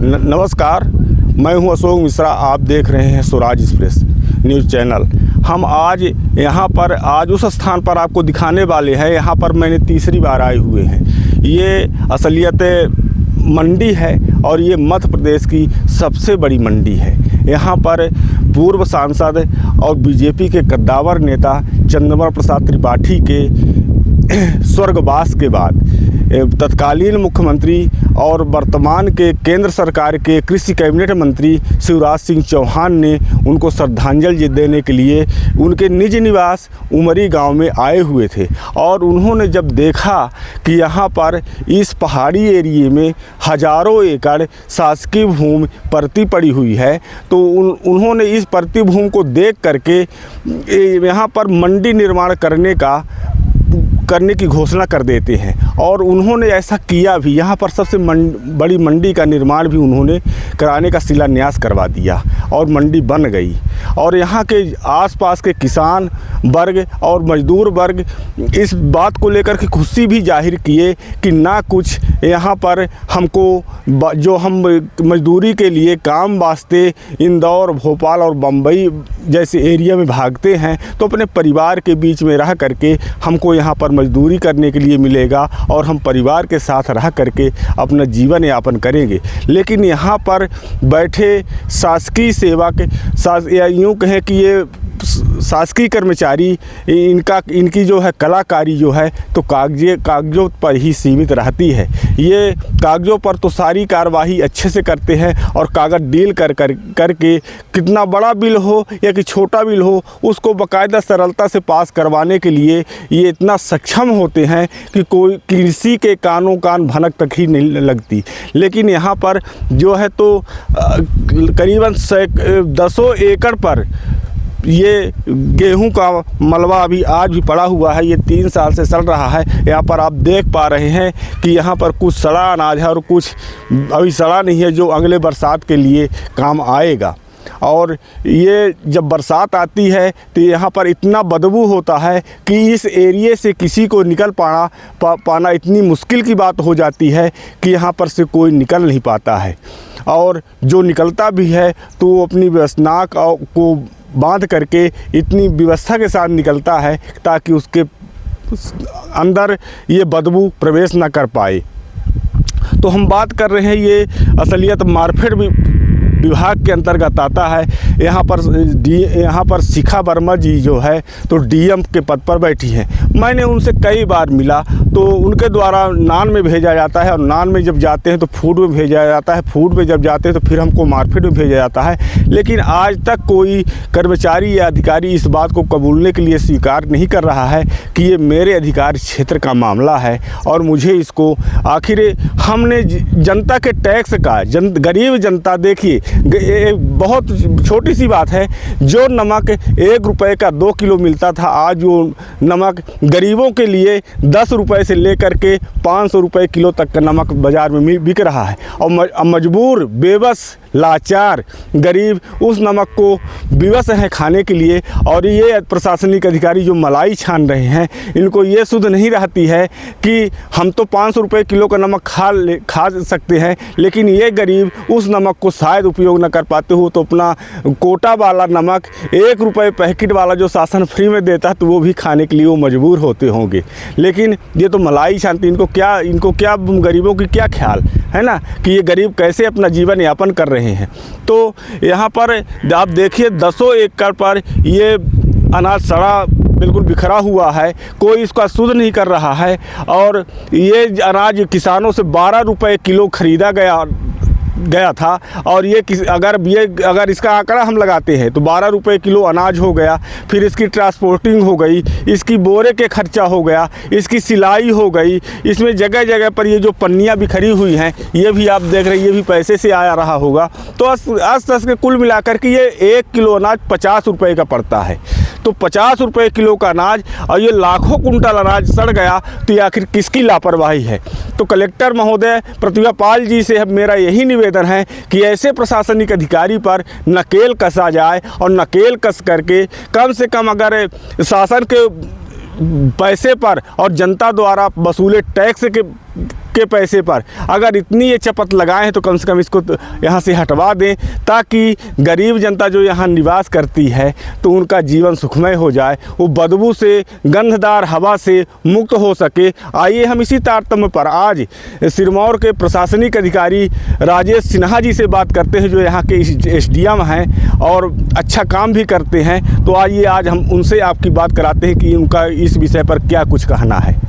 नमस्कार, मैं हूं अशोक मिश्रा। आप देख रहे हैं स्वराज एक्सप्रेस न्यूज़ चैनल। हम आज यहाँ पर उस स्थान पर आपको दिखाने वाले हैं। यहाँ पर मैंने तीसरी बार आए हुए हैं। ये असलियत मंडी है और ये मध्य प्रदेश की सबसे बड़ी मंडी है। यहाँ पर पूर्व सांसद और बीजेपी के कद्दावर नेता चंद्रमा प्रसाद त्रिपाठी के स्वर्गवास के बाद तत्कालीन मुख्यमंत्री और वर्तमान के केंद्र सरकार के कृषि कैबिनेट मंत्री शिवराज सिंह चौहान ने उनको श्रद्धांजलि देने के लिए उनके निज निवास उमरी गांव में आए हुए थे। और उन्होंने जब देखा कि यहाँ पर इस पहाड़ी एरिए में हजारों एकड़ शासकीय भूमि परती पड़ी हुई है, तो उन्होंने इस परती भूमि को देख करके यहाँ पर मंडी निर्माण करने की घोषणा कर देते हैं। और उन्होंने ऐसा किया भी। यहाँ पर सबसे बड़ी मंडी का निर्माण भी उन्होंने कराने का शिलान्यास करवा दिया और मंडी बन गई। और यहाँ के आसपास के किसान वर्ग और मजदूर वर्ग इस बात को लेकर के खुशी भी जाहिर किए कि ना कुछ यहाँ पर हमको जो हम मजदूरी के लिए काम वास्ते इंदौर, भोपाल और बम्बई जैसे एरिया में भागते हैं, तो अपने परिवार के बीच में रह करके हमको यहाँ पर मजदूरी करने के लिए मिलेगा और हम परिवार के साथ रह करके अपना जीवन यापन करेंगे। लेकिन यहाँ पर बैठे शासकीय सेवा के यूँ कहें कि ये शासकीय कर्मचारी इनकी जो है कलाकारी जो है तो कागजों पर ही सीमित रहती है। ये कागजों पर तो सारी कार्रवाई अच्छे से करते हैं और कागज़ डील करके कितना बड़ा बिल हो या कि छोटा बिल हो उसको बाकायदा सरलता से पास करवाने के लिए ये इतना सक्षम होते हैं कि कोई किसी के कानों कान भनक तक ही नहीं लगती। लेकिन यहाँ पर जो है तो करीबन 10 एकड़ पर ये गेहूं का मलबा अभी आज भी पड़ा हुआ है। ये 3 साल से चल रहा है। यहाँ पर आप देख पा रहे हैं कि यहाँ पर कुछ सड़ा अनाज है और कुछ अभी सड़ा नहीं है, जो अगले बरसात के लिए काम आएगा। और ये जब बरसात आती है तो यहाँ पर इतना बदबू होता है कि इस एरिए से किसी को निकल पाना इतनी मुश्किल की बात हो जाती है कि यहाँ पर से कोई निकल नहीं पाता है। और जो निकलता भी है तो वो अपनी नाक को बांध करके इतनी व्यवस्था के साथ निकलता है ताकि उसके अंदर ये बदबू प्रवेश ना कर पाए। तो हम बात कर रहे हैं, ये असलियत मार्केट विभाग के अंतर्गत आता है। यहाँ पर शिखा वर्मा जी जो है तो डीएम के पद पर बैठी हैं। मैंने उनसे कई बार मिला तो उनके द्वारा नान में भेजा जाता है और नान में जब जाते हैं तो फूड में भेजा जाता है, फूड में जब जाते हैं तो फिर हमको मार्केट में भेजा जाता है। लेकिन आज तक कोई कर्मचारी या अधिकारी इस बात को कबूलने के लिए स्वीकार नहीं कर रहा है कि ये मेरे अधिकार क्षेत्र का मामला है और मुझे इसको आखिर हमने जनता के टैक्स का गरीब जनता, देखिए बहुत छोटी सी बात है, जो नमक 1 रुपये का 2 किलो मिलता था, आज वो नमक गरीबों के लिए 10 रुपये से लेकर के 500 रुपये किलो तक का नमक बाज़ार में बिक रहा है। और मजबूर, बेबस, लाचार गरीब उस नमक को विवश हैं खाने के लिए। और ये प्रशासनिक अधिकारी जो मलाई छान रहे हैं, इनको ये सुध नहीं रहती है कि हम तो 500 रुपये किलो का नमक खा सकते हैं, लेकिन ये गरीब उस नमक को शायद उपयोग न कर पाते हो तो अपना कोटा वाला नमक 1 रुपये पैकेट वाला जो शासन फ्री में देता है तो वो भी खाने के लिए वो मजबूर होते होंगे। लेकिन ये तो मलाई छानती, इनको क्या गरीबों की क्या ख्याल है ना कि ये गरीब कैसे अपना जीवन यापन कर रहे हैं। तो यहाँ पर आप देखिए 10 एकड़ पर ये अनाज सड़ा बिल्कुल बिखरा हुआ है, कोई इसका शुद्ध नहीं कर रहा है। और ये अनाज किसानों से 12 रुपये किलो खरीदा गया था। और ये अगर इसका आंकड़ा हम लगाते हैं तो 12 रुपये किलो अनाज हो गया, फिर इसकी ट्रांसपोर्टिंग हो गई, इसकी बोरे के खर्चा हो गया, इसकी सिलाई हो गई, इसमें जगह जगह पर ये जो पन्नियाँ बिखरी हुई हैं ये भी आप देख रहे हैं, ये भी पैसे से आया रहा होगा। तो आस के कुल मिलाकर के ये 1 किलो अनाज 50 रुपये का पड़ता है। तो 50 रुपये किलो का अनाज और ये लाखों कुंटल अनाज सड़ गया तो ये आखिर किसकी लापरवाही है। तो कलेक्टर महोदय प्रतिभा पाल जी से मेरा यही निवेदन है कि ऐसे प्रशासनिक अधिकारी पर नकेल कसा जाए और नकेल कस करके कम से कम अगर शासन के पैसे पर और जनता द्वारा वसूले टैक्स के के पैसे पर अगर इतनी ये चपत लगाए हैं तो कम से कम इसको यहाँ से हटवा दें, ताकि गरीब जनता जो यहाँ निवास करती है तो उनका जीवन सुखमय हो जाए, वो बदबू से, गंधदार हवा से मुक्त हो सके। आइए हम इसी तारतम्य पर आज सिरमौर के प्रशासनिक अधिकारी राजेश सिन्हा जी से बात करते हैं, जो यहाँ के SDM हैं और अच्छा काम भी करते हैं। तो आइए आज हम उनसे आपकी बात कराते हैं कि उनका इस विषय पर क्या कुछ कहना है।